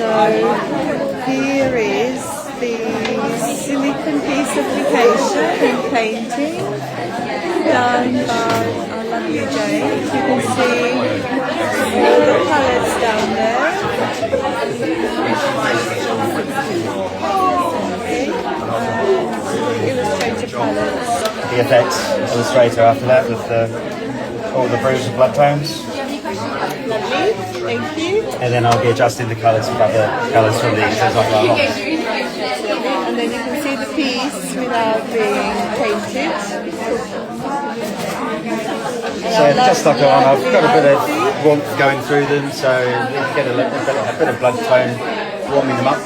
So here is the silicon piece application in painting done by our lovely Jane. You can see all the palettes down there. The illustrator palettes. The effects illustrator after that with all the bruise and blood tones. Lovely, thank you. And then I'll be adjusting the colours of other colours from these as I go along. And then you can see the piece without being painted. So just like on, I've got a bit of warmth going through them, so you get a bit of blood tone warming them up.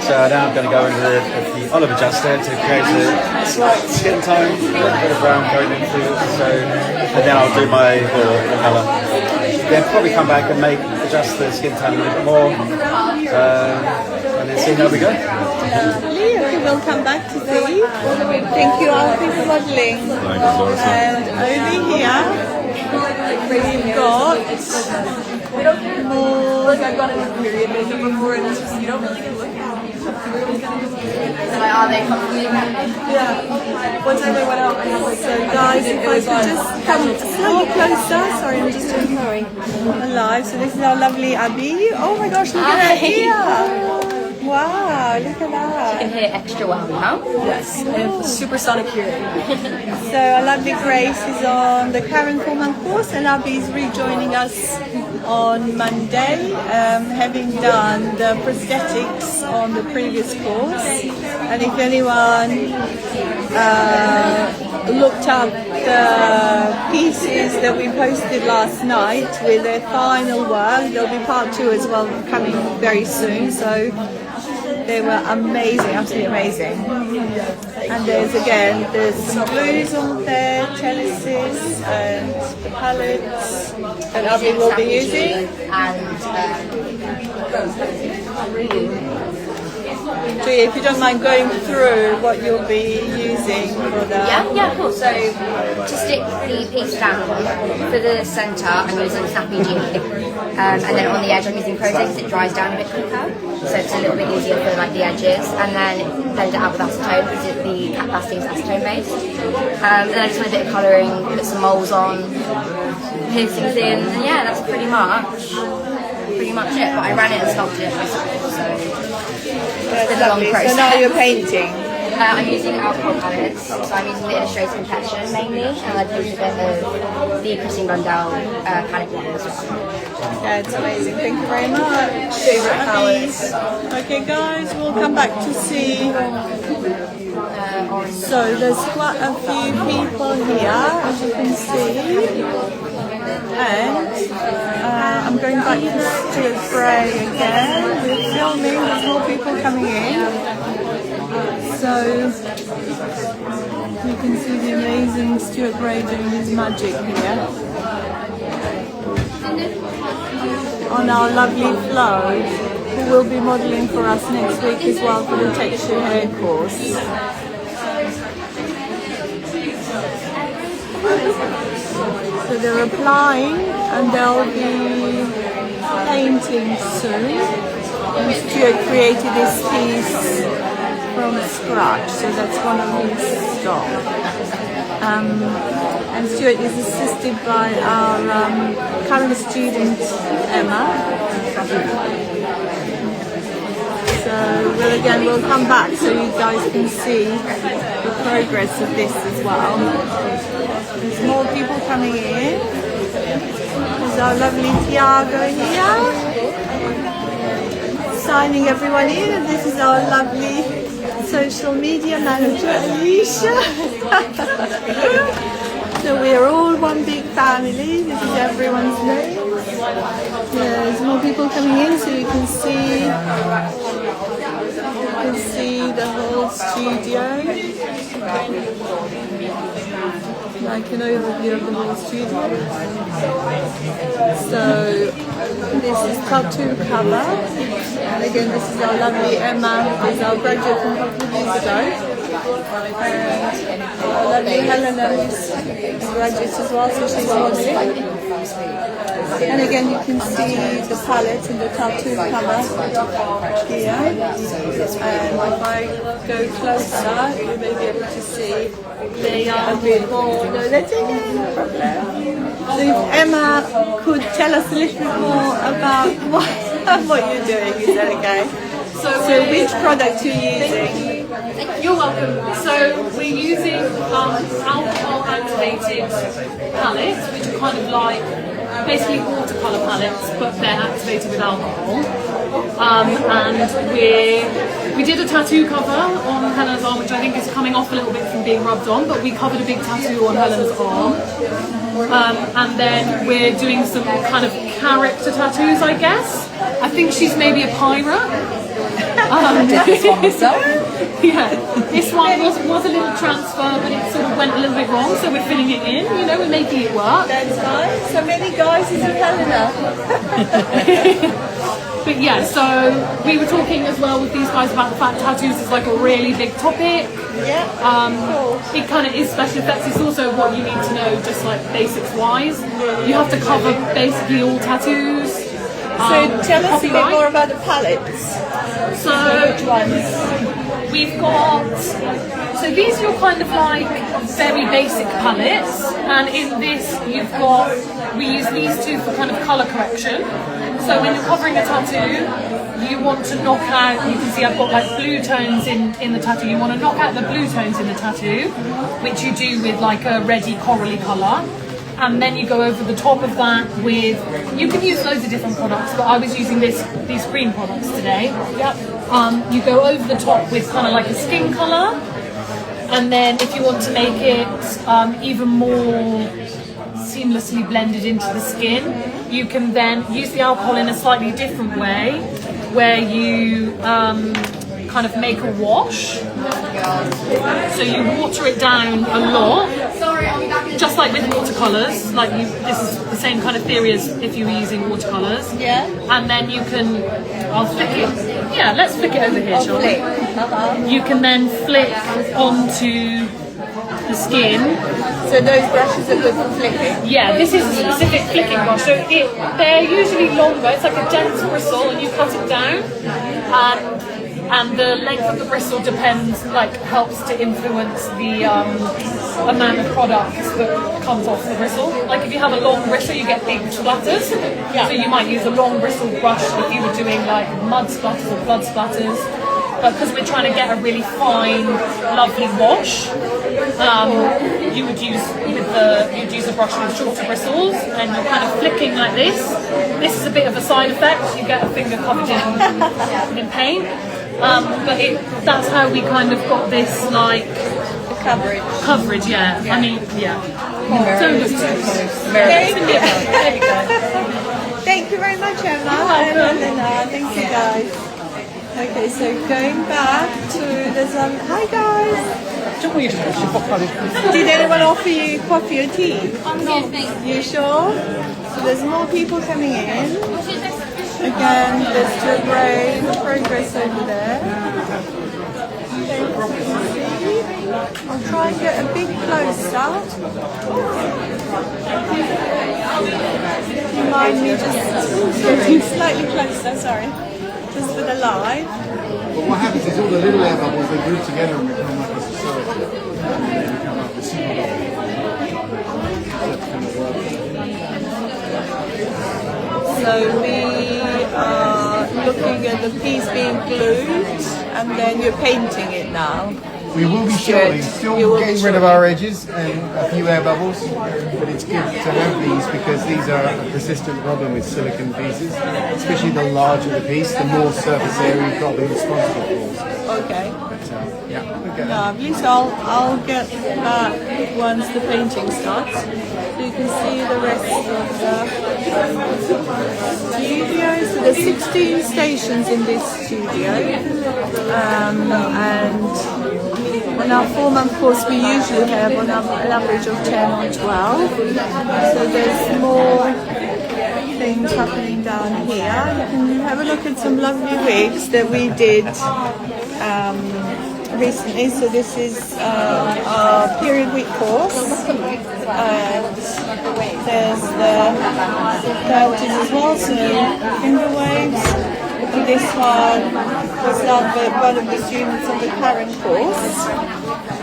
So now I'm going to go into the olive adjuster to create a slight skin tone, a bit of brown going in through it. So, and then I'll do my colour. Then probably come back and adjust the skin tone a little bit more, and then see how we go. Okay, we'll come back to see. Thank you, Alfie, for modelling. And over here, we've got more. Like I've got it in period makeup before, and it's just you don't really get a look at it. Are they coming? Yeah. One time I went out, I had like. So guys, if I could just come slightly closer. Sorry, I'm just doing live. So this is our lovely Abby. Oh my gosh, look at that here. Wow, look at that. You can hear extra well now. Yes, and supersonic hearing. So our lovely Grace is on the Karen Coleman course, and Abby is rejoining us on Monday, having done the prosthetics on the previous course. And if anyone looked up the pieces that we posted last night with their final work, there'll be part 2 as well coming very soon. So they were amazing, absolutely amazing. And there's some glues on there, trellises and palettes that Abby will be using. So if you don't mind going through what you'll be using for the... Yeah, cool. So to stick the piece down for the centre, I'm using Snappy G. And then on the edge, I'm using Protect because it dries down a bit quicker. So it's a little bit easier for like the edges. And then blend it out with acetone because the cat plastic is acetone based. And then I just want a bit of colouring, put some moles on, piercings in. And yeah, that's pretty much it. But I ran it and sculpted it myself. So that's lovely. So now you're painting. I'm using alcohol palettes, so I'm using the Illustrated Complexion mainly, and I've used a bit of the Christine Blundell palette one as well. That's amazing, thank you very much. Favorite palettes. Okay guys, we'll come back to see. So there's quite a few people here, as you can see. And I'm going back to Stuart Bray again. We're filming, there's more people coming in. So you can see the amazing Stuart Bray doing his magic here. On our lovely Flo, who will be modelling for us next week as well for the texture hair course. So they're applying and they'll be painting soon. And Stuart created this piece from scratch, so that's one of his stock. And Stuart is assisted by our current student Emma. So we'll come back so you guys can see the progress of this as well. There's more people coming in. There's our lovely Tiago here, signing everyone in, and this is our lovely social media manager, Alicia. So we are all one big family. This is everyone's name. There's more people coming in, so you can see the whole studio. Like an overview of the whole studio. So this is tattoo cover. And again, this is our lovely Emma, who is our graduate from a couple of years ago. And our lovely Helena, who's a graduate as well, so she's modelling. And again, you can see the palette and the tattoo cover here. And if I go closer, you may be able to see they are a bit more. No, that's okay, no problem. So if Emma could tell us a little bit more about what you're doing, is that okay? So which product you're using? You're welcome. So we're using alcohol activated palettes, which are kind of like basically watercolor palettes, but they're activated with alcohol. And we did a tattoo cover on Helena's arm, which I think is coming off a little bit from being rubbed on, but we covered a big tattoo on Helena's arm. And then we're doing some kind of character tattoos, I guess. I think she's maybe a pirate. Yeah, this one was a little transfer, but it sort of went a little bit wrong, so we're filling it in, you know, we're making it work. That's nice. So many guys is in Helena. But yeah, so we were talking as well with these guys about the fact tattoos is like a really big topic. Yeah. Cool. It kind of is special effects. It's also what you need to know, just like basics wise. You have to cover basically all tattoos. So tell us a bit more about the palettes. So which ones? We've got, so these are your kind of like very basic palettes, and in this we use these two for kind of colour correction. So when you're covering a tattoo, you want to knock out, you can see I've got like blue tones in the tattoo, you want to knock out the blue tones in the tattoo, which you do with like a reddy corally colour. And then you go over the top of that with, you can use loads of different products, but I was using these green products today. Yep. You go over the top with kind of like a skin colour, and then if you want to make it even more seamlessly blended into the skin, you can then use the alcohol in a slightly different way, where you kind of make a wash. So you water it down a lot, just like with watercolours. Like this is the same kind of theory as if you were using watercolours. Yeah. And then you can, I'll flick it. Yeah, let's flick it over here, shall we? You can then flick onto the skin. So those brushes are good for flicking? Yeah, this is a specific flicking brush. So they're usually longer. It's like a dense bristle, and you cut it down. And the length of the bristle helps to influence the amount of product that comes off the bristle. Like if you have a long bristle, you get big splatters. Yeah. So you might use a long bristle brush if you were doing like mud splatters or blood splatters. But because we're trying to get a really fine, lovely wash, you'd use a brush with shorter bristles, and you're kind of flicking like this. This is a bit of a side effect. You get a finger covered in paint. But that's how we kind of got this like coverage. Yeah. I mean, yeah. Thank you very much, Emma. Thank you, guys. Okay, so going back to hi guys. Did anyone offer you coffee or tea? You sure? So there's more people coming in. Again, there's still great progress over there. I'll try and get a bit closer. Do you mind me just getting slightly closer, sorry. Just for the live. But what happens is all the little air bubbles, they group together and become like a society. And then they become like the super bubble. That's kind of So we are looking at the piece being glued, and then you're painting it now. We will be shortly, still getting rid of our edges and a few air bubbles, but it's good to have these because these are a persistent problem with silicone pieces, especially the larger the piece, the more surface area you've got to be responsible for. Okay. But, yeah, okay. Lovely. So I'll get that once the painting starts. So you can see the rest of the studio. So there's 16 stations in this studio, and on our 4-month course we usually have an average of 10 or 12. So there's more things happening down here. You can have a look at some lovely wigs that we did recently. So this is our period wig course, and There's the curtain as well, so finger waves. And this one was done by one of the students on the current course.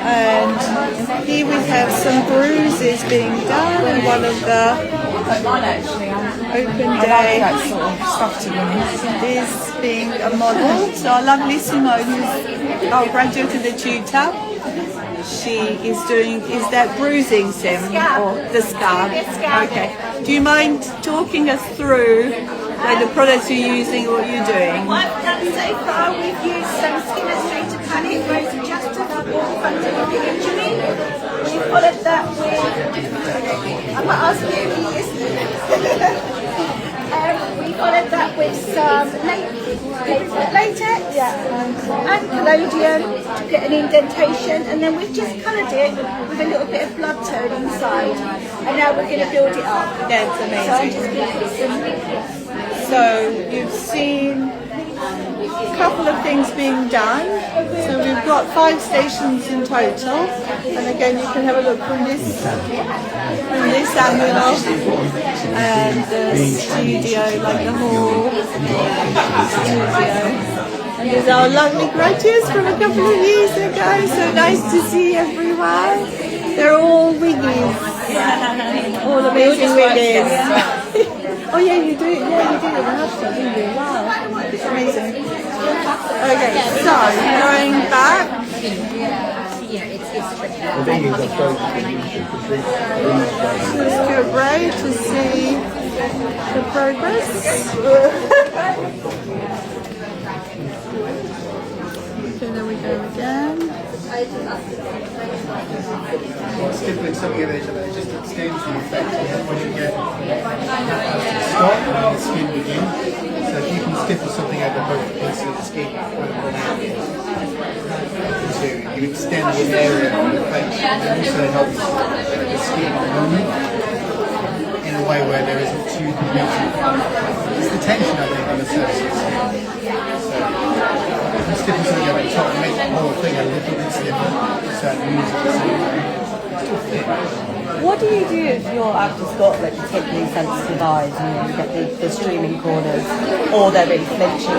And here we have some bruises being done, and one of the open day is being a model. So our lovely Simone, who's our graduate of the tutor, she is doing, is that bruising, Sim? Or the scab? Okay. Do you mind talking us through the products you're using or what you're doing? What I've done so far, we've used some skin illustrator palette, rose adjuster for front of the injury. We followed that with, I'm not asking you to use. We followed that with some latex and collodion to get an indentation, and then we've just coloured it with a little bit of blood tone inside, and now we're going to build it up. That's amazing. So you've seen a couple of things being done. So we've got 5 stations in total, and again you can have a look from this angle, and the studio, like the whole studio. And there's our lovely graduates from a couple of years ago. So nice to see everyone. They're all wiggies, all amazing wiggies. Oh yeah, you do. Yeah, you do. You have to, do you? Wow, it's amazing. Okay, so going back. It's great to see the progress. Okay, there we go again. Stippling something of it, just extends the effect when you get stop and the skin begin. So if you can stipple something over both pieces of the skin, so you extend the area of the face, and also helps the skin move in a way where there isn't too much. It's the tension, I think, on the surface of the skin. So if you stipple something over the top, it makes the whole thing a little bit stiffer, so it moves at the same time. What do you do if your actor's got like particularly sensitive eyes and you get the streaming corners, or they're really flinchy?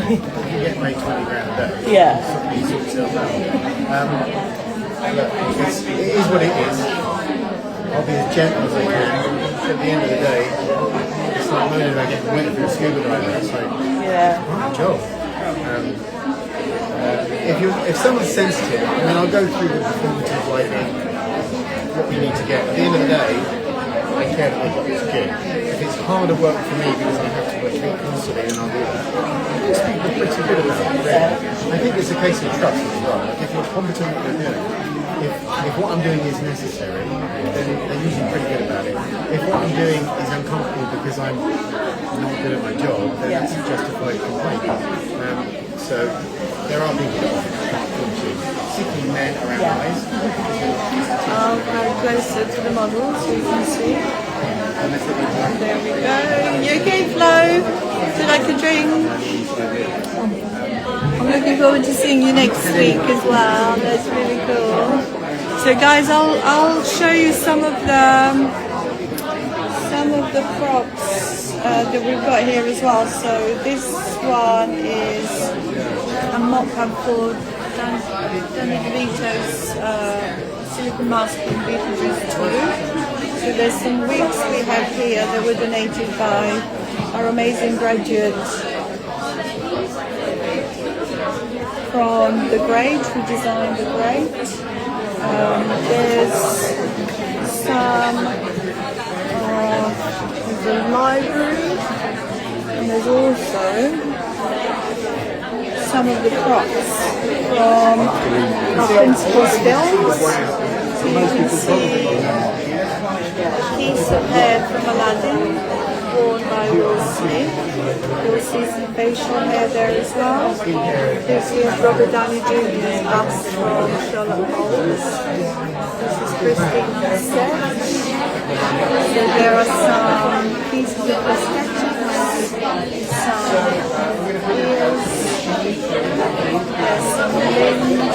You get paid 20 grand a day. Yeah. You sort yourself out. Look, it is what it is. I'll be as gentle as I can. At the end of the day, it's like moaning about getting wet for a scuba diver. It's like, good job. If someone's sensitive, I mean, I'll go through the performative lighting, what we need to get. At the end of the day, I care that they've got this kid. If it's harder work for me because I have to work it constantly, then I'll do that. Most people are pretty good about it. Really. I think it's a case of trust as well. Like if you're competent at what you're doing, if what I'm doing is necessary, then they're usually pretty good about it. If what I'm doing is uncomfortable because I'm not good at my job, then that's a justified complaint. So there are people that can't particularly men around eyes. I'll go closer to the model so you can see. There we go. You okay, Flo? Would you like a drink? I'm looking forward to seeing you next week as well. That's really cool. So guys, I'll show you some of the props that we've got here as well. So this one is a mock-up for Danny DeVito's silicone mask in Beetlejuice 2. So there's some wigs we have here that were donated by our amazing graduates from the Great, who designed the Great. There's some the library, and there's also some of the props from our principal's films. So you can see a piece of hair from Aladdin worn by Will Smith. You'll see some facial hair there as well. You'll see Robert Downey Jr.'s bust from Sherlock Holmes. This is Christine Cassette. So there are some pieces of prosthetics, some ears, there's some limbs,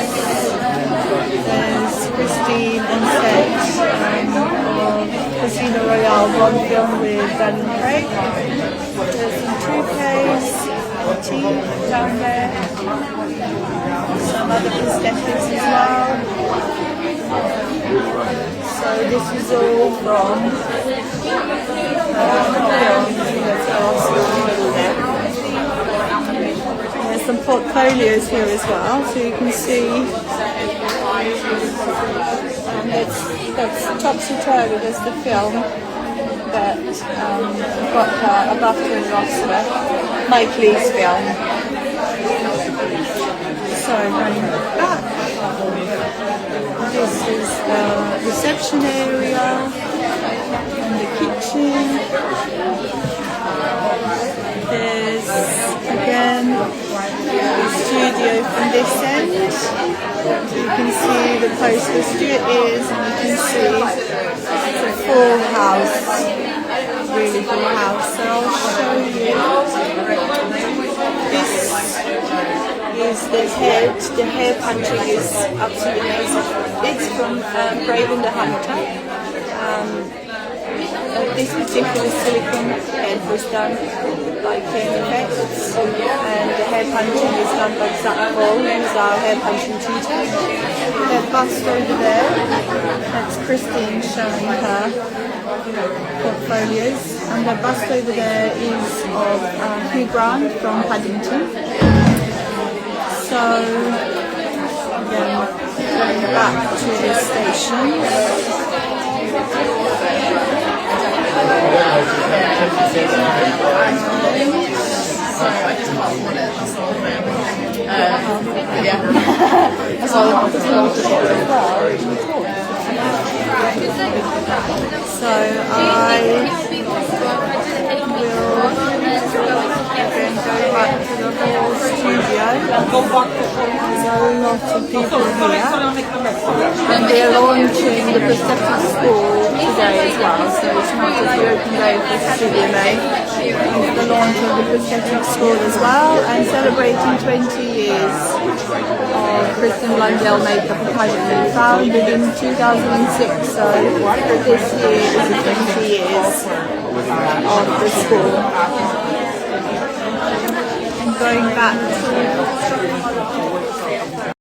on film with Daniel Craig. There's some toupees, tea down there, some other prosthetics as well. So this is all from there's some portfolios here as well, so you can see that's topsy-turvy. There's the film that got a BAFTA and an Oscar, Mike Lee's film. So going back, this is the reception area and the kitchen. There's again the studio from this end. You can see the place the studio is, and you can see it's a full house, really full house. So I'll show you. This is the head. The hair punching is absolutely amazing. It's from Raven the Hunter. This particular silicone head was done by Ken Effects, and the hair punching is done by Zach Ball, who's our hair punching tutor. Their bust over there, that's Christine showing her portfolios, and the bust over there is of Hugh Grant from Paddington. So, again, going back to the station. So I will go back to the whole studio. There's a lot of people here, and they're launching the prosthetic school today as well. So it's not just the open day for Studio May, it's the launch of the prosthetic school as well, and celebrating 20 years of Kristen Blundell Makeup Academy, founded in 2006. So this year is the 20 years of the school. And going back to